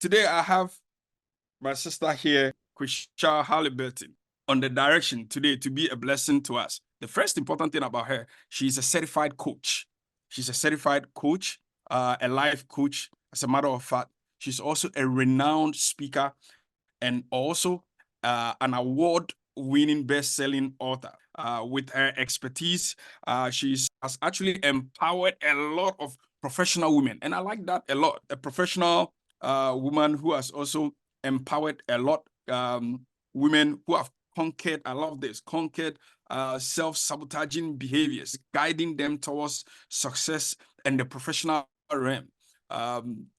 Today I have my sister here, Shar Halliburton, on the direction today to be a blessing to us. The first important thing about her, she's a certified coach. She's a certified coach, a life coach. As a matter of fact, she's also a renowned speaker and also an award-winning best-selling author. With her expertise, she has actually empowered a lot of professional women, and I like that a lot. A professional woman who has also empowered a lot women who have conquered, I love this, conquered self-sabotaging behaviors, guiding them towards success and the professional realm.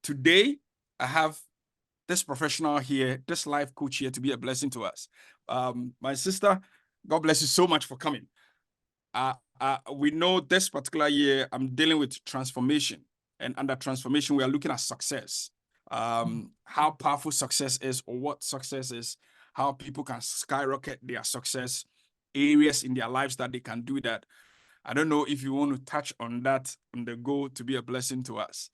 Today, I have this professional here, this life coach here to be a blessing to us. My sister, God bless you so much for coming. We know this particular year I'm dealing with transformation, and under transformation, we are looking at success. How powerful success is, or what success is, how people can skyrocket their success, areas in their lives that they can do that. I don't know if you want to touch on that on the go to be a blessing to us.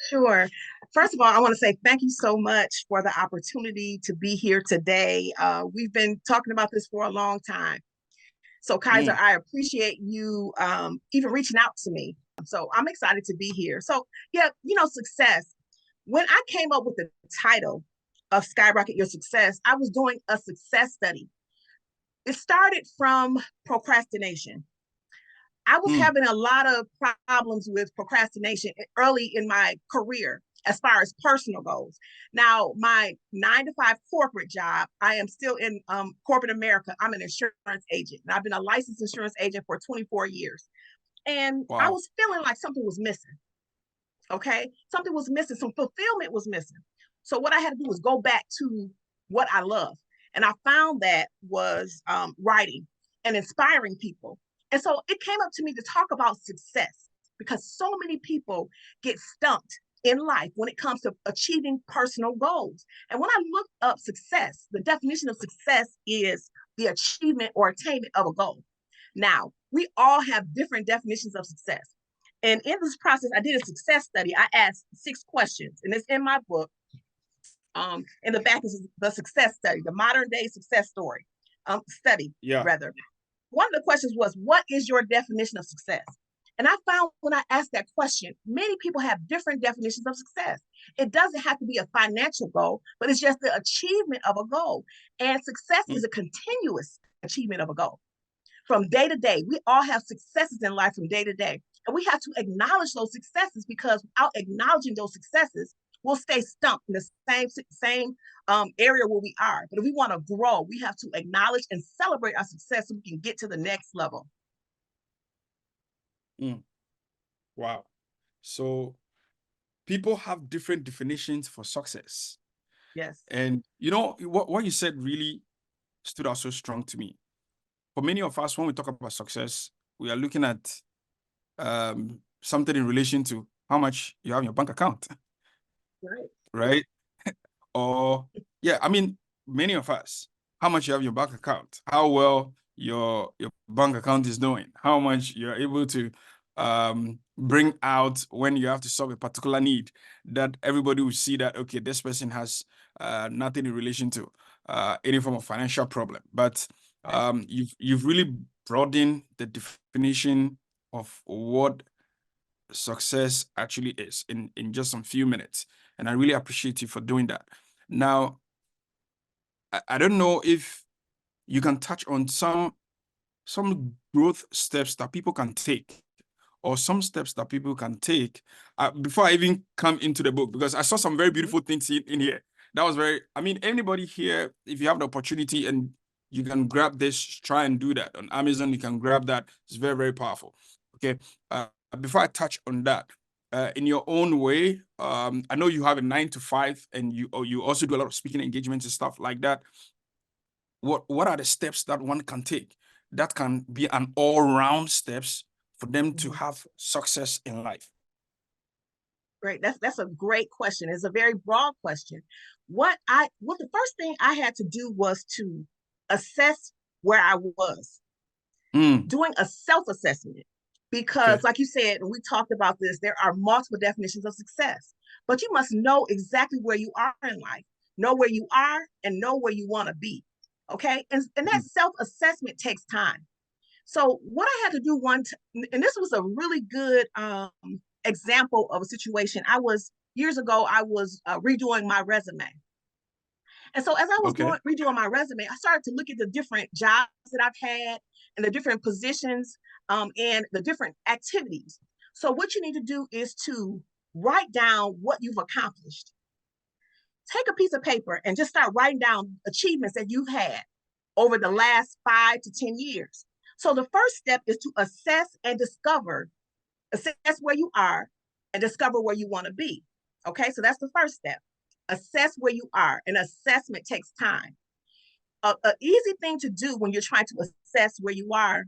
Sure. First of all, I want to say thank you so much for the opportunity to be here today. We've been talking about this for a long time. So, Kaiser, I appreciate you even reaching out to me. So I'm excited to be here. So, yeah, success. When I came up with the title of Skyrocket Your Success, I was doing a success study. It started from procrastination. I was having a lot of problems with procrastination early in my career as far as personal goals. Now, my 9-to-5 corporate job, I am still in corporate America. I'm an insurance agent, and I've been a licensed insurance agent for 24 years. And wow. I was feeling like something was missing. Okay, something was missing. Some fulfillment was missing. So what I had to do was go back to what I love. And I found that was writing and inspiring people. And so it came up to me to talk about success, because so many people get stumped in life when it comes to achieving personal goals. And when I looked up success, the definition of success is the achievement or attainment of a goal. Now, we all have different definitions of success. And in this process, I did a success study. I asked 6 questions, and it's in my book. In the back is the success study, the modern day success story study, rather. One of the questions was, what is your definition of success? And I found when I asked that question, many people have different definitions of success. It doesn't have to be a financial goal, but it's just the achievement of a goal. And success is a continuous achievement of a goal. From day to day, we all have successes in life from day to day. And we have to acknowledge those successes, because without acknowledging those successes, we'll stay stumped in the same area where we are. But if we want to grow, we have to acknowledge and celebrate our success so we can get to the next level. Wow. So people have different definitions for success. Yes. And you know, what you said really stood out so strong to me. For many of us, when we talk about success, we are looking at something in relation to how much you have in your bank account. Right? Or, yeah, I mean, many of us, how much you have in your bank account, how well your bank account is doing, how much you're able to bring out when you have to solve a particular need, that everybody will see that, okay, this person has nothing in relation to any form of financial problem. But you've really broadened the definition of what success actually is in just some few minutes. And I really appreciate you for doing that. Now, I don't know if you can touch on some growth steps that people can take, or some steps that people can take before I even come into the book, because I saw some very beautiful things in here. That was I mean, anybody here, if you have the opportunity and you can grab this, try and do that. On Amazon, you can grab that. It's very, very powerful. Okay. Before I touch on that, in your own way, I know you have a 9-to-5, and you also do a lot of speaking engagements and stuff like that. What are the steps that one can take that can be an all-round steps for them to have success in life? Great. That's a great question. It's a very broad question. What the first thing I had to do was to assess where I was, doing a self-assessment. because like you said, and we talked about this, there are multiple definitions of success, but you must know exactly where you are in life, know where you are and know where you want to be. Okay. And that self-assessment takes time. So what I had to do and this was a really good example of a situation. Years ago, I was redoing my resume. And so as I was redoing my resume, I started to look at the different jobs that I've had and the different positions and the different activities. So what you need to do is to write down what you've accomplished. Take a piece of paper and just start writing down achievements that you've had over the last 5 to 10 years. So the first step is to assess where you are and discover where you want to be. Okay, so that's the first step. Assess where you are. An assessment takes time. An easy thing to do when you're trying to assess where you are,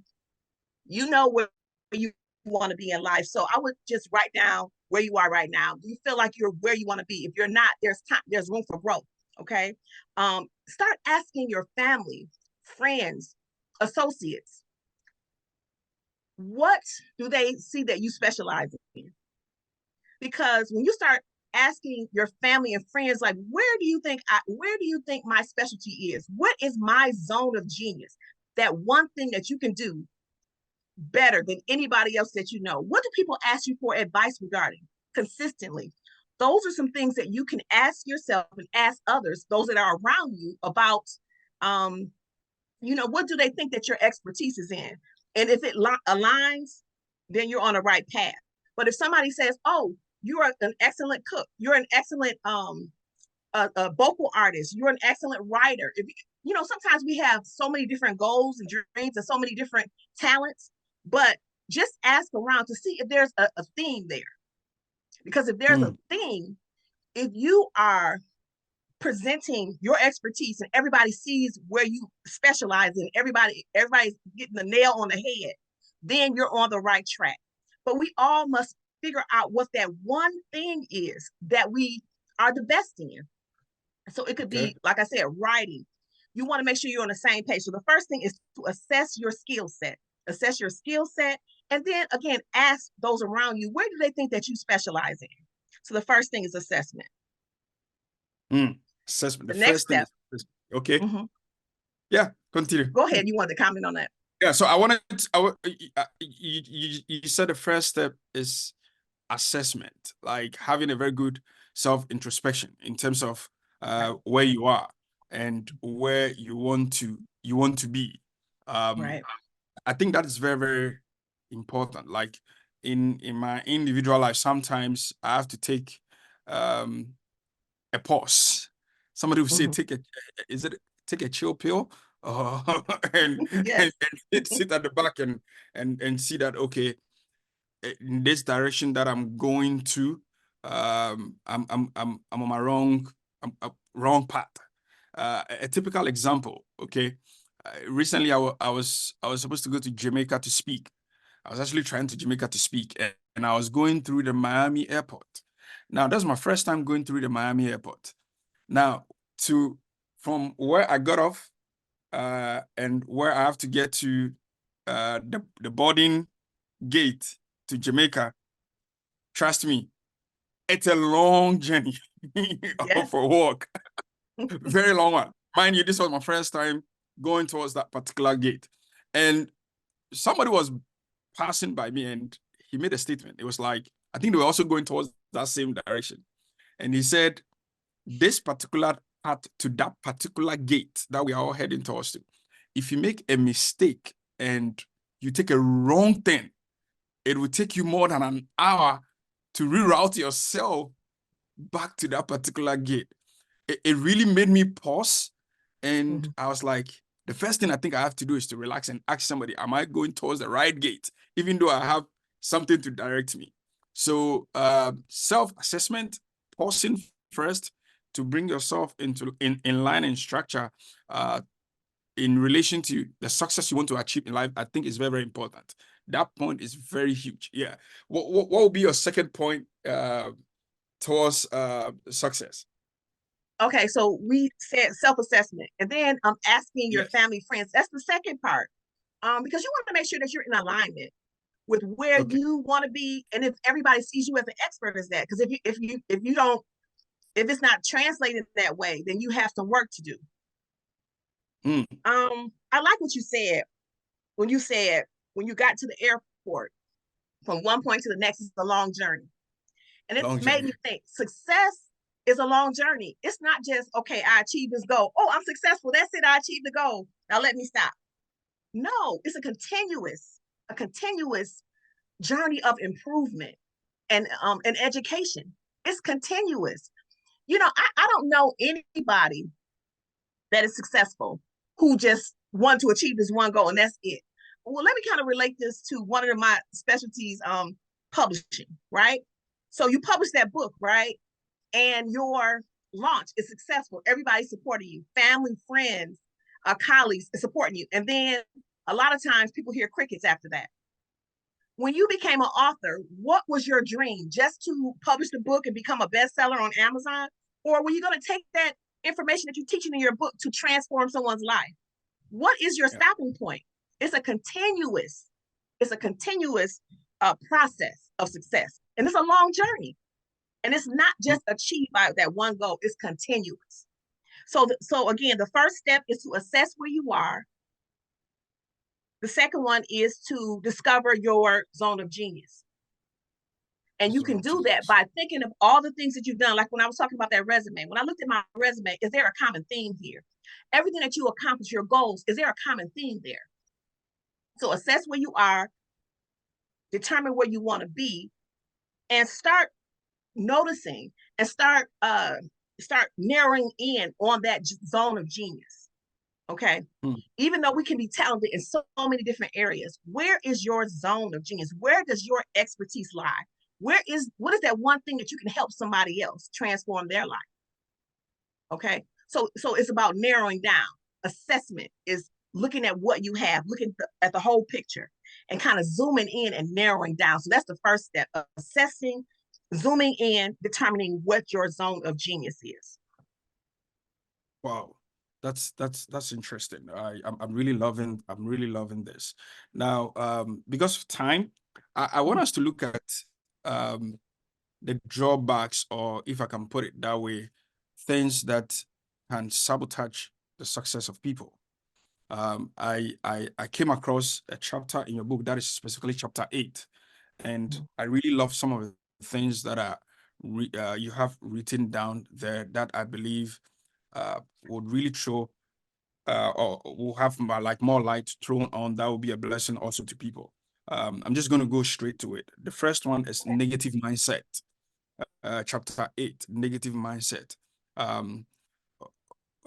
you know where you want to be in life. So I would just write down where you are right now. Do you feel like you're where you want to be? If you're not, there's room for growth. Okay. Start asking your family, friends, associates, what do they see that you specialize in? Because when you start asking your family and friends, like, where do you think my specialty is? What is my zone of genius? That one thing that you can do better than anybody else that you know. What do people ask you for advice regarding consistently? Those are some things that you can ask yourself and ask others, those that are around you, about what do they think that your expertise is in? And if it aligns, then you're on the right path. But if somebody says, oh, you're an excellent cook, you're an excellent a vocal artist, you're an excellent writer. Sometimes we have so many different goals and dreams and so many different talents, but just ask around to see if there's a theme there. Because if there's a theme, if you are presenting your expertise and everybody sees where you specialize in, everybody's getting the nail on the head, then you're on the right track. But we all must figure out what that one thing is that we are the best in. So it could be, like I said, writing. You want to make sure you're on the same page. So the first thing is to assess your skill set. Assess your skill set. And then again, ask those around you, where do they think that you specialize in? So the first thing is assessment. Assessment. The next step. Okay. Yeah, continue. Go ahead. You wanted to comment on that? Yeah, so you said the first step is assessment, like having a very good self-introspection in terms of where you are and where you want to be. Right. I think that is very, very important. Like in my individual life, sometimes I have to take a pause. Somebody will say, take a chill pill? And, yes. and sit at the back and see that, okay, in this direction that I'm going to, I'm on my wrong path. A typical example, okay. Recently, I was supposed to go to Jamaica to speak. I was actually trying to Jamaica to speak, and I was going through the Miami airport. Now, that's my first time going through the Miami airport. Now, from where I got off, and where I have to get to the boarding gate to Jamaica, trust me, it's a long journey for walk. Very long one. Mind you, this was my first time going towards that particular gate. And somebody was passing by me and he made a statement. It was like, I think they were also going towards that same direction. And he said, this particular path to that particular gate that we are all heading towards to, if you make a mistake and you take a wrong turn, it will take you more than an hour to reroute yourself back to that particular gate. It really made me pause. And I was like, the first thing I think I have to do is to relax and ask somebody, am I going towards the right gate? Even though I have something to direct me. So self-assessment, pausing first to bring yourself in line and structure in relation to the success you want to achieve in life, I think is very, very important. That point is very huge. Yeah. What will be your second point towards success? Okay, so we said self-assessment, and then asking your family, friends. That's the second part, because you want to make sure that you're in alignment. with where Okay. you want to be, and if everybody sees you as an expert as that. Because if you don't, if it's not translated that way, then you have some work to do. Mm. I like what you said when you got to the airport, from one point to the next is a long journey. And it Long made journey. me think success is a long journey. It's not just, okay, I achieved this goal. Oh, I'm successful. That's it. I achieved the goal. Now let me stop. No, it's a continuous journey of improvement and education. It's continuous. I don't know anybody that is successful who just want to achieve this one goal and that's it. Well, let me kind of relate this to one of my specialties, publishing, right? So you publish that book, right? And your launch is successful. Everybody's supporting you, family, friends, colleagues is supporting you. And then a lot of times people hear crickets after that. When you became an author, what was your dream? Just to publish the book and become a bestseller on Amazon? Or were you going to take that information that you're teaching in your book to transform someone's life? What is your Yeah. stopping point? It's a continuous, process of success. And it's a long journey. And it's not Mm. just achieved by that one goal, it's continuous. So again, the first step is to assess where you are. The second one is to discover your zone of genius. And you Zone can of do that genius. by thinking of all the things that you've done. Like when I was talking about that resume, when I looked at my resume, is there a common theme here? Everything that you accomplish, your goals, is there a common theme there? So assess where you are, determine where you want to be, and start noticing and start narrowing in on that zone of genius. Okay. Mm. Even though we can be talented in so many different areas, where is your zone of genius? Where does your expertise lie? What is that one thing that you can help somebody else transform their life? Okay. So it's about narrowing down. Assessment is looking at what you have, looking at the whole picture and kind of zooming in and narrowing down. So that's the first step of assessing, zooming in, determining what your zone of genius is. Wow. That's interesting. I'm really loving this. Now, because of time, I want us to look at um the drawbacks, or if I can put it that way, things that can sabotage the success of people. I came across a chapter in your book that is specifically chapter 8, and I really love some of the things that you have written down there that I believe would really throw or will have more light thrown on. That will be a blessing also to people. I'm just going to go straight to it. The first one is negative mindset. Chapter 8, negative mindset. Um,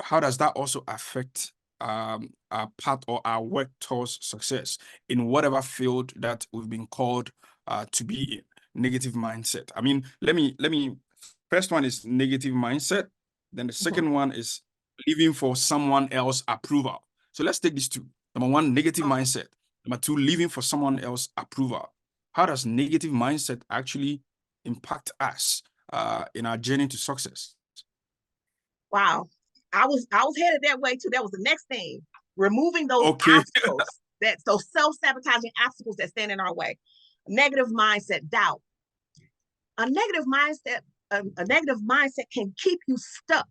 how does that also affect our path or our work towards success in whatever field that we've been called to be in? Negative mindset. I mean, let me. First one is negative mindset. Then the Mhm. second one is living for someone else approval. So let's take these two. Number one, negative Okay. mindset. Number two, living for someone else approval. How does negative mindset actually impact us in our journey to success? Wow. I was headed that way too. That was the next thing. Removing those Okay. obstacles, those self-sabotaging obstacles that stand in our way. Negative mindset, doubt. A negative mindset, a negative mindset can keep you stuck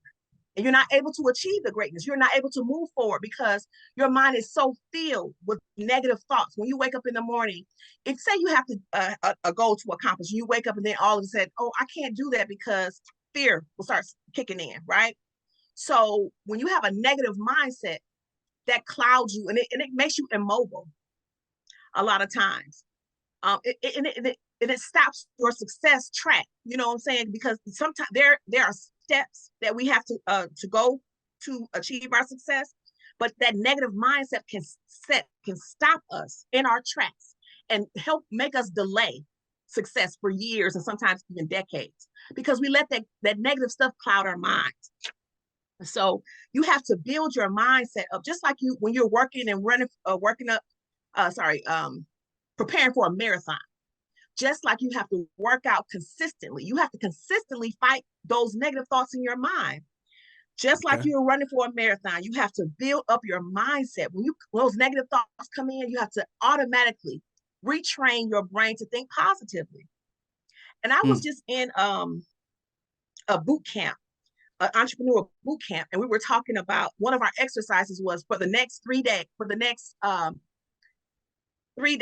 and you're not able to achieve the greatness. You're not able to move forward because your mind is so filled with negative thoughts. When you wake up in the morning, if say you have to a goal to accomplish, you wake up and then all of a sudden, oh, I can't do that because fear will start kicking in, right? So when you have a negative mindset, that clouds you and it makes you immobile a lot of times. And it stops your success track. You know what I'm saying? Because sometimes there are steps that we have to go to achieve our success, but that negative mindset can stop us in our tracks and help make us delay success for years and sometimes even decades because we let that negative stuff cloud our minds. So you have to build your mindset up, just like you when you're working and running, working up, preparing for a marathon. Just like you have to work out consistently, you have to consistently fight those negative thoughts in your mind. Just like Okay. you're running for a marathon, you have to build up your mindset. When those negative thoughts come in, you have to automatically retrain your brain to think positively. And I was just in a boot camp, an entrepreneur boot camp, and we were talking about one of our exercises was for the next 3 days, for the next 3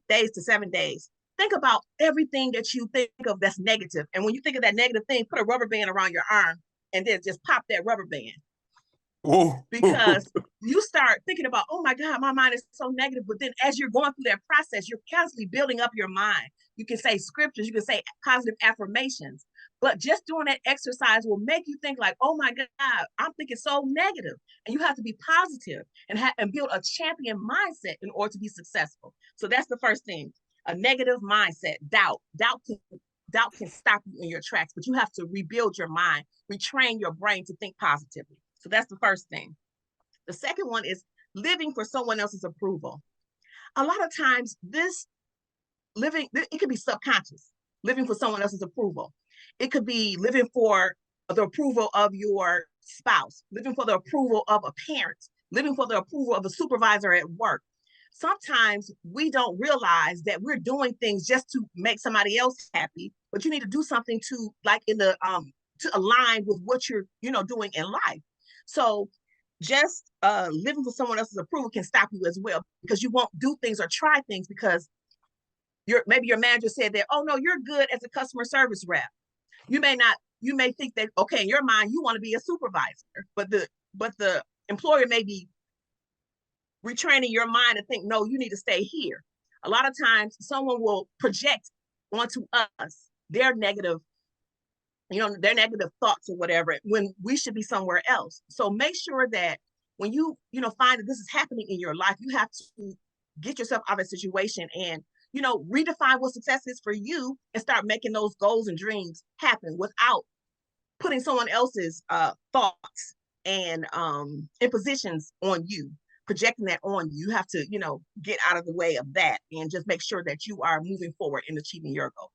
days to 7 days. Think about everything that you think of that's negative. And when you think of that negative thing, put a rubber band around your arm and then just pop that rubber band. Oh, because you start thinking about, oh my God, my mind is so negative. But then as you're going through that process, you're constantly building up your mind. You can say scriptures, you can say positive affirmations, but just doing that exercise will make you think like, oh my God, I'm thinking so negative. And you have to be positive and build a champion mindset in order to be successful. So that's the first thing. A negative mindset, doubt can stop you in your tracks, but you have to rebuild your mind, retrain your brain to think positively. So that's the first thing. The second one is living for someone else's approval. A lot of times it could be subconscious, living for someone else's approval. It could be living for the approval of your spouse, living for the approval of a parent, living for the approval of a supervisor at work. Sometimes we don't realize that we're doing things just to make somebody else happy, but you need to do something to to align with what you're doing in life. So just living for someone else's approval can stop you as well, because you won't do things or try things because maybe your manager said that, oh no, you're good as a customer service rep. You may think that, okay, in your mind you want to be a supervisor, but the employer may be retraining your mind to think, no, you need to stay here. A lot of times someone will project onto us their negative thoughts or whatever, when we should be somewhere else. So make sure that when you find that this is happening in your life, you have to get yourself out of a situation and redefine what success is for you and start making those goals and dreams happen without putting someone else's thoughts and impositions on you, projecting that on you. You have to get out of the way of that and just make sure that you are moving forward in achieving your goals.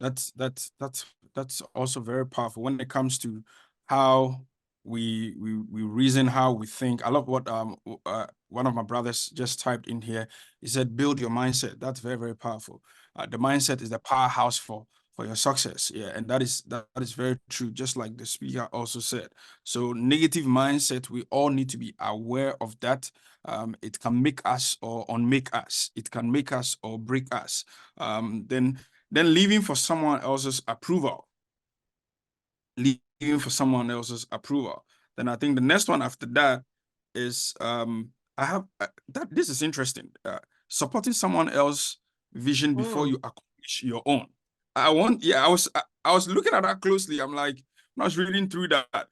That's also very powerful when it comes to how we reason, how we think. I love what one of my brothers just typed in here. He said, build your mindset. That's very, very powerful. The mindset is the powerhouse for your success. Yeah, and that is very true, just like the speaker also said. So negative mindset, we all need to be aware of that. It can make us or unmake us. It can make us or break us. Then living for someone else's approval. Living for someone else's approval. Then I think the next one after that is I have that this is interesting. Supporting someone else's vision before you accomplish your own. I was looking at that closely. I'm like, when I was reading through that,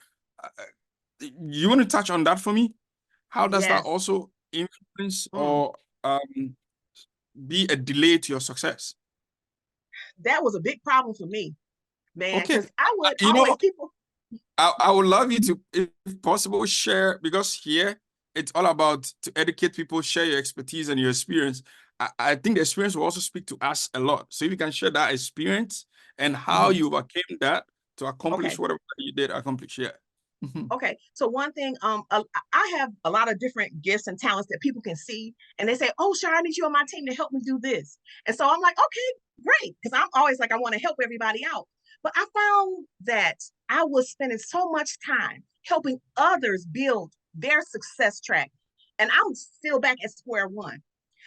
you want to touch on that for me? How does that also influence or be a delay to your success? That was a big problem for me, man, Okay, because I would always people. I would love you to, if possible, share, because here it's all about to educate people, share your expertise and your experience. I think the experience will also speak to us a lot. So if you can share that experience and how you overcame that to accomplish whatever you did accomplish. Yeah. Okay, so one thing, I have a lot of different gifts and talents that people can see, and they say, "Oh, Shar, I need you on my team to help me do this." And so I'm like, "Okay, great," because I'm always like, I want to help everybody out. But I found that I was spending so much time helping others build their success track, and I'm still back at square one,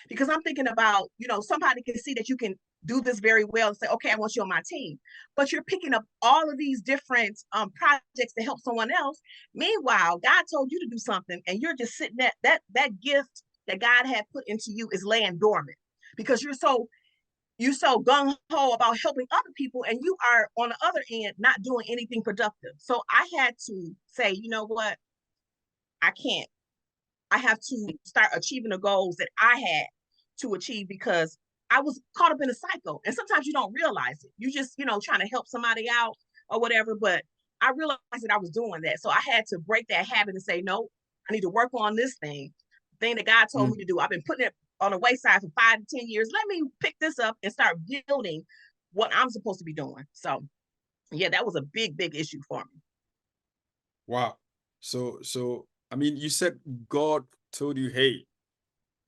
because I'm thinking about, somebody can see that you can do this very well and say, okay, I want you on my team. But you're picking up all of these different projects to help someone else. Meanwhile, God told you to do something, and you're just sitting at that gift that God had put into you is laying dormant because you're so gung-ho about helping other people, and you are on the other end not doing anything productive. So I had to say, you know what? I can't. I have to start achieving the goals that I had to achieve, because I was caught up in a cycle. And sometimes you don't realize it. You just, trying to help somebody out or whatever. But I realized that I was doing that. So I had to break that habit and say, no, I need to work on this thing that God told me to do. I've been putting it on the wayside for 5 to 10 years. Let me pick this up and start building what I'm supposed to be doing. So yeah, that was a big, big issue for me. Wow. So I mean, you said God told you, hey,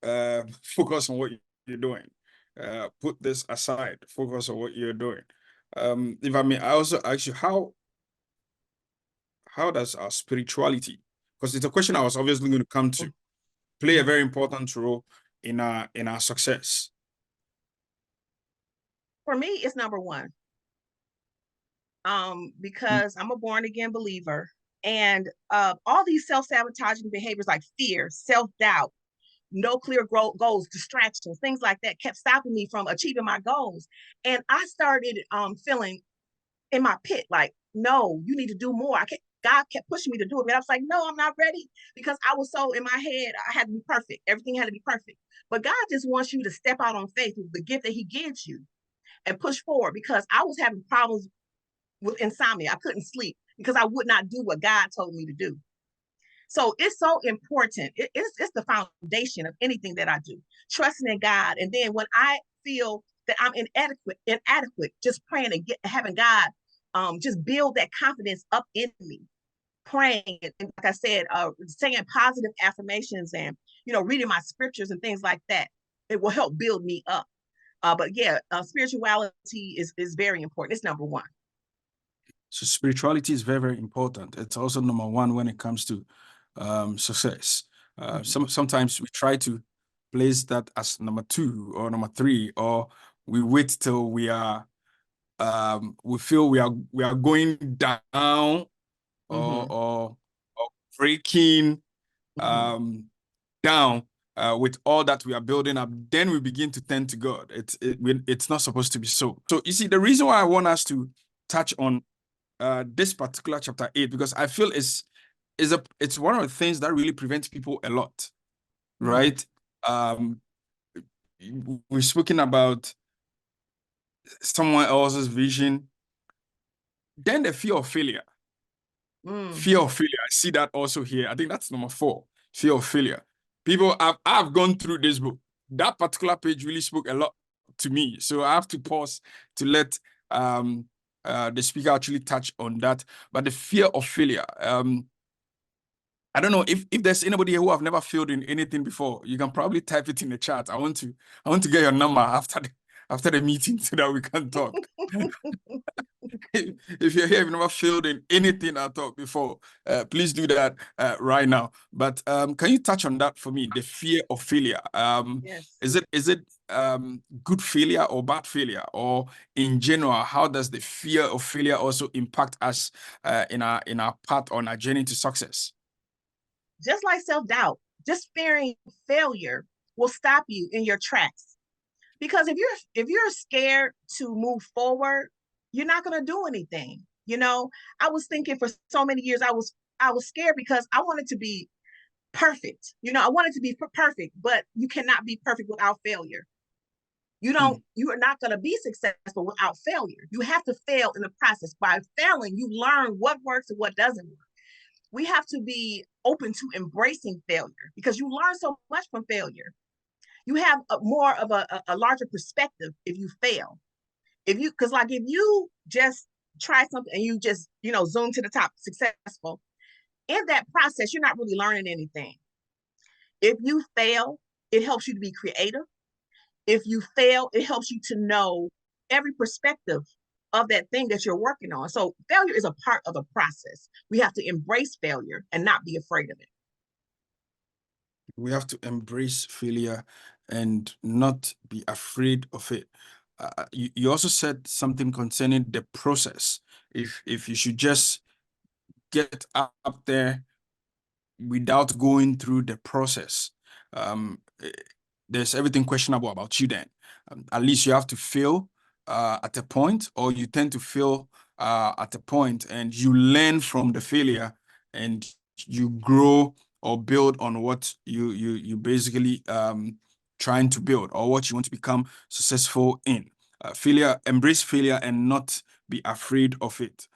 focus on what you're doing. Put this aside, focus on what you're doing. If I may, I also ask you, how does our spirituality, because it's a question I was obviously going to come to, play a very important role in our success? For me, it's number one. Because I'm a born again believer, and all these self-sabotaging behaviors like fear, self-doubt, no clear goals, distractions, things like that kept stopping me from achieving my goals. And I started feeling in my pit like, no, you need to do more. God kept pushing me to do it, but I was like, no, I'm not ready, because I was so in my head, I had to be perfect. Everything had to be perfect. But God just wants you to step out on faith with the gift that He gives you and push forward, because I was having problems with insomnia. I couldn't sleep because I would not do what God told me to do. So it's so important. It's the foundation of anything that I do, trusting in God. And then when I feel that I'm inadequate, just praying and having God just build that confidence up in me, praying and like I said, saying positive affirmations and reading my scriptures and things like that. It will help build me up. But yeah, spirituality is very important. It's number one. So spirituality is very, very important. It's also number one when it comes to success. Sometimes we try to place that as number two or number three, or we wait till we feel we are going down or breaking down with all that we are building up. Then we begin to turn to God. It's not supposed to be so. So you see, the reason why I want us to touch on this particular chapter 8, because I feel it's one of the things that really prevents people a lot, right? We're speaking about someone else's vision, then the fear of failure. Fear of failure. I see that also here. I think that's number 4. Fear of failure. People, I've gone through this book. That particular page really spoke a lot to me. So I have to pause to let the speaker actually touch on that. But the fear of failure. I don't know if there's anybody who have never failed in anything before. You can probably type it in the chat. I want to get your number after the meeting so that we can talk. If you're here, you've never failed in anything at all before, please do that right now. But can you touch on that for me? The fear of failure. Yes. Is it good failure or bad failure, or in general, how does the fear of failure also impact us in our path on our journey to success? Just like self-doubt, just fearing failure will stop you in your tracks. Because if you're scared to move forward, you're not going to do anything. I was thinking for so many years, I was scared because I wanted to be perfect. I wanted to be perfect, but you cannot be perfect without failure. You are not going to be successful without failure. You have to fail in the process. By failing, you learn what works and what doesn't work. We have to be open to embracing failure, because you learn so much from failure. You have more of a larger perspective if you fail. If you just try something and you just, zoom to the top, successful, in that process, you're not really learning anything. If you fail, it helps you to be creative. If you fail, it helps you to know every perspective of that thing that you're working on. So failure is a part of the process. We have to embrace failure and not be afraid of it. We have to embrace failure and not be afraid of it. You also said something concerning the process. If you should just get up there without going through the process, there's everything questionable about you then. At least you have to fail at a point, or you tend to fail at a point, and you learn from the failure and you grow or build on what you basically trying to build, or what you want to become successful in. Embrace failure and not be afraid of it.